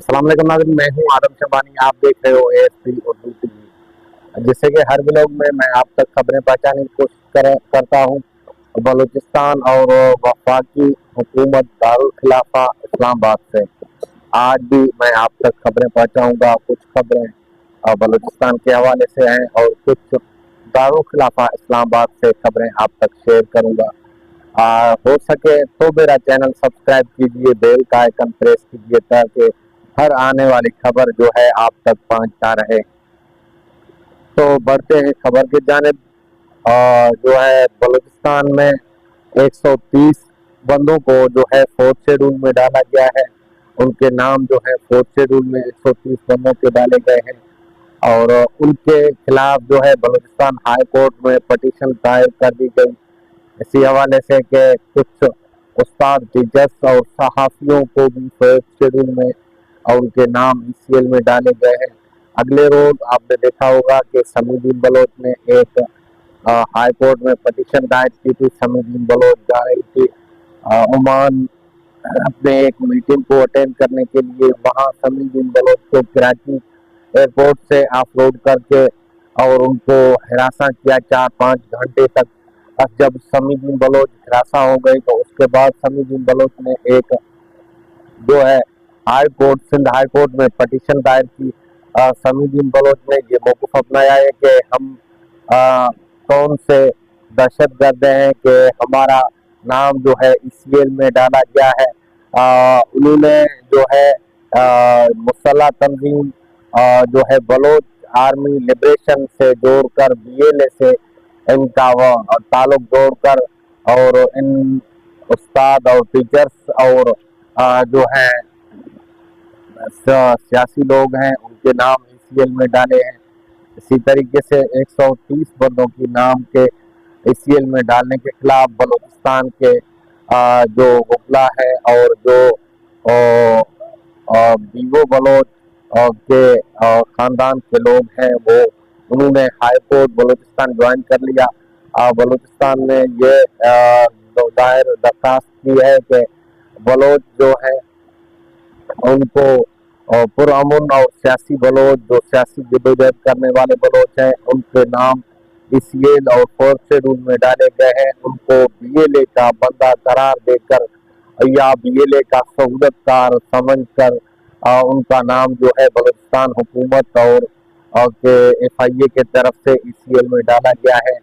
अस्सलाम वालेकुम नाज़रीन, मैं हूं आदम शबानी। आप देख रहे हो ASP उर्दू टीवी। जिससे कि हर व्लॉग में मैं आप तक खबरें पहुंचाने की कोशिश करता हूं। बलूचिस्तान और वफाकी हुकूमत दारुल खिलाफा इस्लामाबाद से आज भी मैं आप तक खबरें पहुंचाऊंगा। कुछ खबरें बलूचिस्तान के हवाले से हैं और कुछ दारुल खिलाफा इस्लामाबाद से खबरें आप तक शेयर करूंगा। हो सके तो मेरा चैनल सब्सक्राइब कीजिए, बेल का आइकन प्रेस कीजिए ताकि हर आने वाली खबर जो है आप तक पहुंचता रहे। तो बढ़ते हैं खबर की जानिब। जो है बलूचिस्तान में 130 बंदों को जो है फोर्थ शेड्यूल में डाला गया है। उनके नाम जो है फोर्थ शेड्यूल में 130 बंदों के डाले गए हैं और उनके खिलाफ जो है बलूचिस्तान हाई कोर्ट में पटिशन दायर कर दी गई। इसी हवाले से कि कुछ उस्ताद, टीचर्स और सहाफ़ियों को भी फोर्थ शेड्यूल में और उनके नाम ECL में डाले गए हैं। अगले रोज आपने देखा होगा कि समीउद्दीन बलोच ने एक हाई कोर्ट में पटिशन दायर की थी। समीउद्दीन बलोच जा रही थी ओमान अपने एक मीटिंग को अटेंड करने के लिए। वहाँ समीउद्दीन बलोच को कराची एयरपोर्ट से ऑफलोड करके और उनको हिरासा किया 4-5 घंटे तक। बस जब समीउद्दीन बलोच हिरासा हो गई तो उसके बाद समीउद्दीन बलोच ने एक जो है सिंध हाई कोर्ट में पटिशन दायर की। समीउद्दीन बलोच ने ये मौक़िफ़ अपनाया है कि हम कौन से दहशतगर्द हैं कि हमारा नाम जो है ECL में डाला गया है। उन्होंने जो है मुसल्लह तंजीम जो है बलोच आर्मी लिबरेशन से जोड़कर BLA से इनका ताल्लुक जोड़कर और इन उस्ताद और टीचर्स और जो है सियासी लोग हैं उनके नाम ECL में डाले हैं। इसी तरीके से 130 बंदों की नाम के ECL में डालने के खिलाफ बलूचिस्तान के जो वकला है और जो बीवो बलोच के ख़ानदान के लोग हैं वो उन्होंने हाई कोर्ट बलूचिस्तान ज्वाइन कर लिया। बलूचिस्तान ने ये दायर दरख्वास्त की है कि बलोच जो है उनको पुरअमन और सियासी बलोच जो सियासी जदोजहद करने वाले बलोच हैं उनके नाम ECL और फोर्थ शेड्यूल में डाले गए हैं। उनको BLA का बंदा करार देकर या BLA का सहूलतकार समझकर उनका नाम जो है बलूचिस्तान हुकूमत और के FIA के तरफ से ECL में डाला गया है।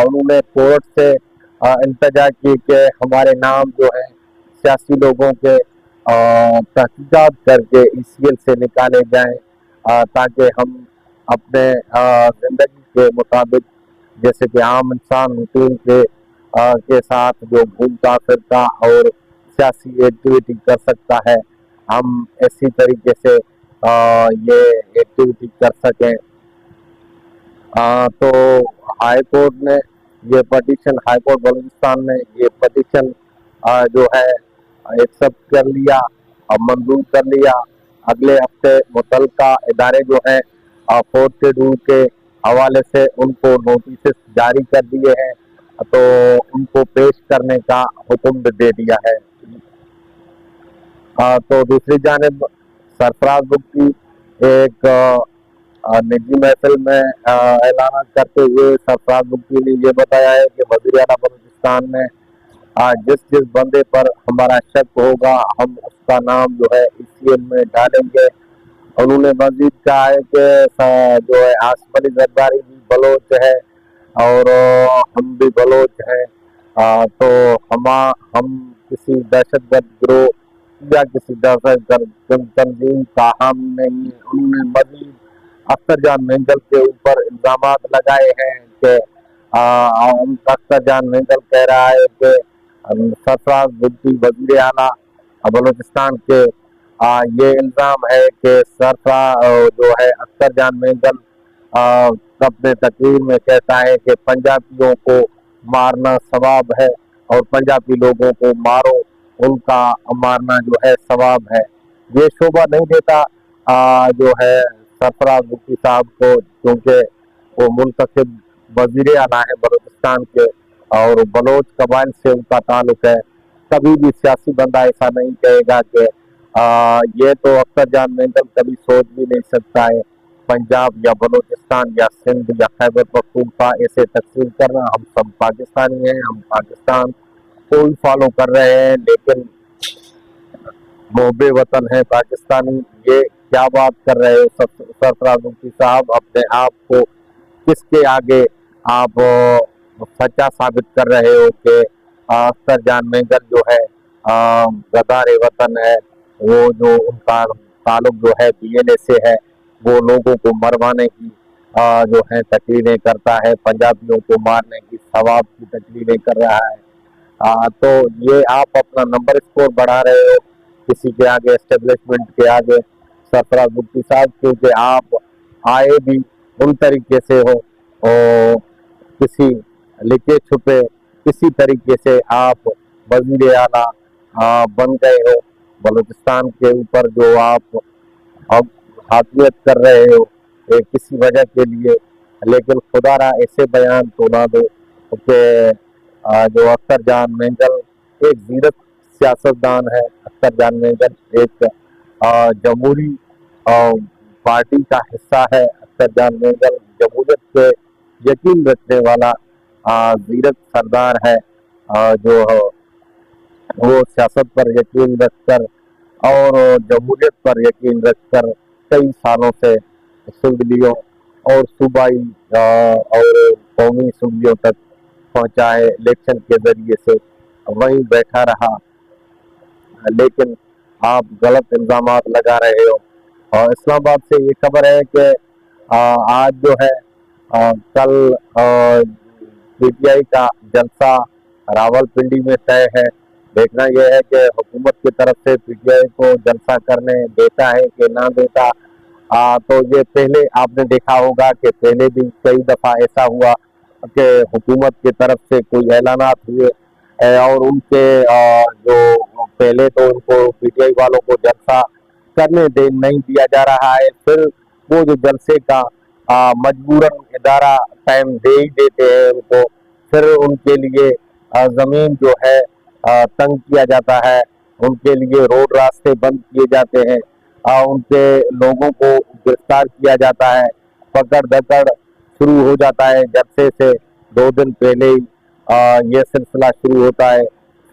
उन्होंने कोर्ट से इल्तिजा की कि हमारे नाम जो है सियासी लोगों के तहकीकात करके ECL से निकाले जाएं ताकि हम अपने ज़िंदगी के मुताबिक जैसे कि आम इंसान रूटीन के साथ जो घूमता फिरता और सियासी एक्टिविटी कर सकता है, हम इसी तरीके से ये एक्टिविटी कर सकें। तो हाई कोर्ट ने ये पटिशन, हाई कोर्ट बलूचिस्तान ने ये पटिशन जो है एक्सेप्ट कर लिया और मंजूर कर लिया। अगले हफ्ते मुतल्लिका इदारे जो हैं फोर्थ शेड्यूल के हवाले से उनको नोटिस जारी कर दिए हैं तो उनको पेश करने का हुक्म दे दिया है। तो दूसरी जानिब सरफराज बुग्टी एक निजी महफिल में ऐलान करते हुए सरफराज बुग्टी ने ये बताया है कि वज़ीर आला बलूचिस्तान ने जिस बंदे पर हमारा शक होगा हम उसका नाम जो है ECL में डालेंगे। उन्होंने मजीद कहा है कि जो है आसिफ अली जरदारी भी बलोच है और हम भी बलोच हैं। तो हम किसी दहशतगर्द गिरोह या किसी दहशतगर्द तंजीम का हम नहीं। उन्होंने मजीद अख्तर जान मेंगल के ऊपर इल्ज़ामात लगाए हैं कि अख्तर जान मेंगल कह रहा है कि सरफराज बुग्टी वज़ीर आला बलूचिस्तान के ये इल्ज़ाम है कि सरफराज जो है अख्तर जान मेंगल अपने तकरीर में कहता है कि पंजाबियों को मारना सवाब है और पंजाबी लोगों को मारो, उनका मारना जो है सवाब है। ये शोभा नहीं देता जो है सरफराज बुग्टी साहब को, क्योंकि वो मुंतखब वज़ीर आला है बलूचिस्तान के और बलोच कबाइल से उनका ताल्लुक है। कभी भी सियासी बंदा ऐसा नहीं कहेगा कि ये तो अख्तर जान मेंढल कभी सोच भी नहीं सकता है। पंजाब या बलूचिस्तान या सिंध या खैबर पख्तूनख्वा ऐसे तकसीम करना, हम सब पाकिस्तानी हैं, हम पाकिस्तान को ही फॉलो कर रहे हैं, लेकिन मोहब्बे वतन है पाकिस्तानी। ये क्या बात कर रहे हो सरफराज मुफ्ती साहब? अपने आप को किसके आगे आप सच्चा साबित कर रहे हो कि अख्तर जान मेंढल जो है गद्दार वतन है, वो जो उनका ताल्लुक जो है बीएनए से है, वो लोगों को मरवाने की जो है तकरीरें करता है, पंजाबियों को मारने की सवाब की तकरीरें कर रहा है। तो ये आप अपना नंबर स्कोर बढ़ा रहे हो किसी के आगे, एस्टेब्लिशमेंट के आगे सरफराज मुफ्ती साहब, क्योंकि आप आए भी उन तरीके से हो और किसी लिखे छुपे किसी तरीके से आप वजीर आला बन गए हो। बलूचिस्तान के ऊपर जो आप अब हाकिमियत कर रहे हो किसी वजह के लिए, लेकिन खुदारा ऐसे बयान तो ना दो कि जो अख्तर जान मेंढल एक जीरत सियासतदान है। अख्तर जान मेंढल एक जमहूरी पार्टी का हिस्सा है। अख्तर जान मेंढल जमहूरियत पे यकीन रखने वाला जीरत सरदार है, जो वो सियासत पर यकीन रखकर और जमहूरियत पर यकीन रखकर कई सालों से असम्बलियों और सूबाई और कौमी असम्बलियों तक पहुंचा है, इलेक्शन के जरिए से वहीं बैठा रहा। लेकिन आप गलत इल्जाम लगा रहे हो। और इस्लामाबाद से ये खबर है कि आज जो है कल पीटीआई का जलसा रावलपिंडी में तय है। देखना यह है कि हुकूमत की तरफ से पीटीआई को जलसा करने देता है कि ना देता। तो ये पहले आपने देखा होगा कि पहले भी कई दफ़ा ऐसा हुआ कि हुकूमत की तरफ से कोई ऐलानात हुए और उनके जो पहले तो उनको पीटीआई वालों को जलसा करने दे नहीं दिया जा रहा है, फिर वो जो जलसे का मजबूरन इदारा टाइम दे ही देते हैं उनको, फिर उनके लिए ज़मीन जो है तंग किया जाता है, उनके लिए रोड रास्ते बंद किए जाते हैं, उनके लोगों को गिरफ्तार किया जाता है, पकड़ दकड़ शुरू हो जाता है। जलसे से 2 दिन पहले ही ये सिलसिला शुरू होता है।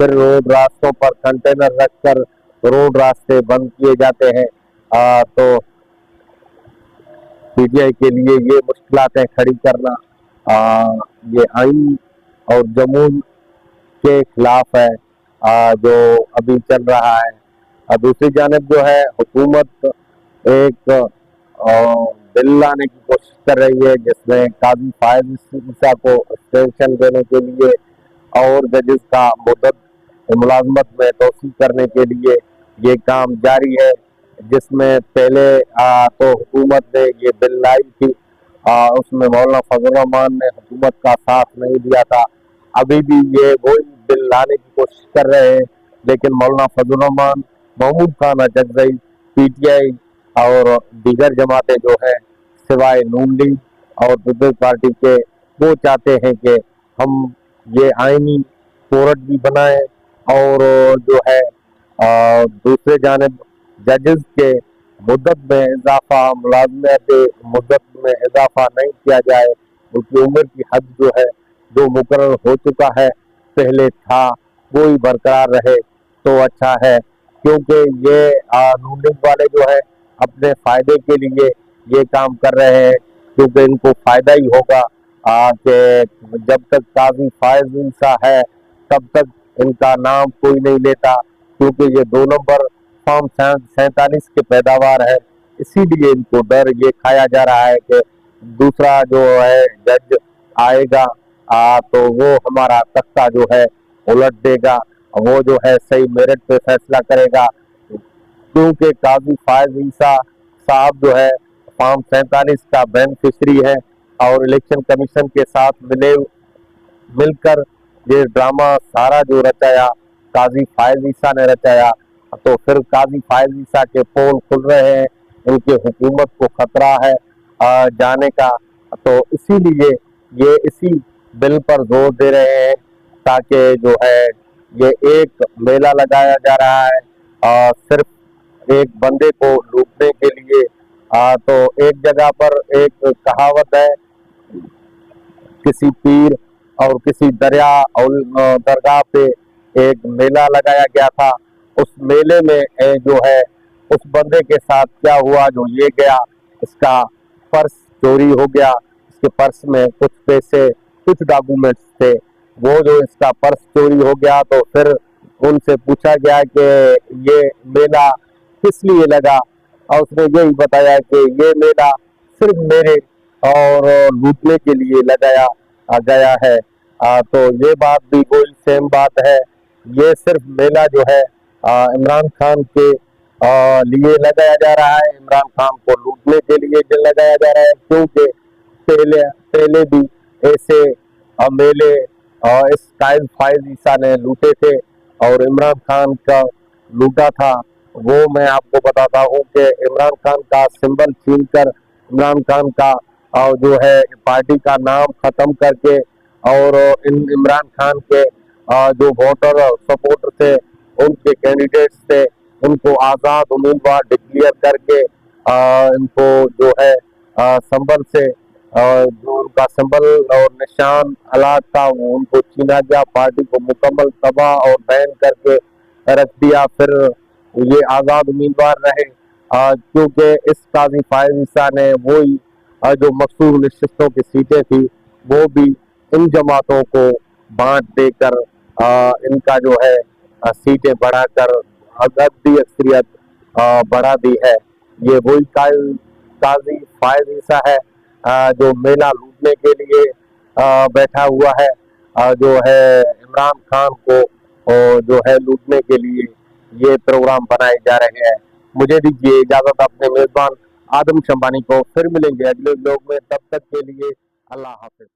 फिर रोड रास्तों पर कंटेनर रखकर रोड रास्ते बंद किए जाते हैं। तो पीटीआई के लिए ये मुश्किलातें खड़ी करना ये आइन और जमून के खिलाफ है जो अभी चल रहा है। दूसरी जानिब जो है हुकूमत एक बिल लाने की कोशिश कर रही है जिसमें काजी फायज ईसा को एक्सटेंशन देने के लिए और जजेस का मुद्दत मुलाजमत में तोसी करने के लिए ये काम जारी है। जिसमें पहले तो हुकूमत ने ये बिल लाई थी, उसमें मौलाना फजल रहमान ने हुकूमत का साथ नहीं दिया था। अभी भी ये वही बिल लाने की कोशिश कर रहे हैं, लेकिन मौलाना फजल रहमान, महमूद खान अजगजई, पीटीआई और दीगर जमातें जो है सिवाय नून लीग और पीपल्स पार्टी के, वो चाहते हैं कि हम ये आईनी कोर्ट भी बनाए और जो है दूसरे जानिब जजेस के मुद्दत में इजाफा, मुलाजमत मुद्दत में इजाफा नहीं किया जाए, उनकी उम्र की हद जो है जो मुकर्रर हो चुका है पहले था वो ही बरकरार रहे तो अच्छा है। क्योंकि ये नून लीग वाले जो है अपने फायदे के लिए ये काम कर रहे हैं, क्योंकि इनको फायदा ही होगा कि जब तक काजी फायज ईसा है तब तक इनका नाम कोई नहीं लेता, क्योंकि ये 2 नंबर फॉर्म 47 के पैदावार है। इसीलिए इनको डर ये खाया जा रहा है कि दूसरा जो है जज आएगा तो वो हमारा तख्ता जो है उलट देगा, वो जो है सही मेरिट पे फैसला करेगा। क्योंकि काजी फायज ईसा साहब जो है फॉर्म 47 का बेनिफिशरी है और इलेक्शन कमीशन के साथ मिलकर ये ड्रामा सारा जो रचाया काजी फायज ईसा ने रचाया, तो फिर काजी फायज ईसा के पोल खुल रहे हैं, उनके हुकूमत को खतरा है जाने का। तो इसीलिए ये इसी बिल पर जोर दे रहे हैं ताकि जो है ये एक मेला लगाया जा रहा है सिर्फ ایک بندے کو لوٹنے کے لیے تو ایک جگہ پر ایک کہاوت ہے، کسی پیر اور کسی دریا اور درگاہ پہ ایک میلہ لگایا گیا تھا۔ اس میلے میں جو ہے اس بندے کے ساتھ کیا ہوا، جو یہ گیا، اس کا پرس چوری ہو گیا، اس کے پرس میں کچھ پیسے، کچھ ڈاکومنٹس تھے، وہ جو اس کا پرس چوری ہو گیا تو پھر ان سے پوچھا گیا کہ یہ میلہ کس لیے لگا، اور اس نے یہی بتایا کہ یہ میلہ صرف میرے اور لوٹنے کے لیے لگایا گیا ہے۔ تو یہ بات بھی وہی سیم بات ہے، یہ صرف میلہ جو ہے عمران خان کے لیے لگایا جا رہا ہے، عمران خان کو لوٹنے کے لیے لگایا جا رہا ہے، کیونکہ پہلے بھی ایسے میلے اس قائد فائز عیسیٰ نے لوٹے تھے اور عمران خان کا لوٹا تھا۔ وہ میں آپ کو بتاتا ہوں کہ عمران خان کا سمبل چھین کر، عمران خان کا جو ہے پارٹی کا نام ختم کر کے، اور عمران خان کے جو ووٹر سپورٹر تھے، ان کے کینڈیڈیٹس تھے، ان کو آزاد امیدوار ڈکلیئر کر کے ان کو جو ہے سمبل سے جو ان کا سمبل اور نشان آلات تھا وہ ان کو چھینا گیا، پارٹی کو مکمل تباہ اور بین کر کے رکھ دیا۔ پھر یہ آزاد امیدوار رہے کیونکہ اس قاضی فائز عیسیٰ نے وہی جو مخصوص نشستوں کی سیٹیں تھی وہ بھی ان جماعتوں کو بانٹ دے کر ان کا جو ہے سیٹیں بڑھا کر ادبی اکثریت بڑھا دی ہے۔ یہ وہی قاضی فائز عیسیٰ ہے جو میلہ لوٹنے کے لیے بیٹھا ہوا ہے، جو ہے عمران خان کو جو ہے لوٹنے کے لیے یہ پروگرام بنائے جا رہے ہیں۔ مجھے دیجیے اجازت، اپنے میزبان آدم شمبانی کو پھر ملیں گے اگلے ولاگ میں، تب تک کے لیے اللہ حافظ۔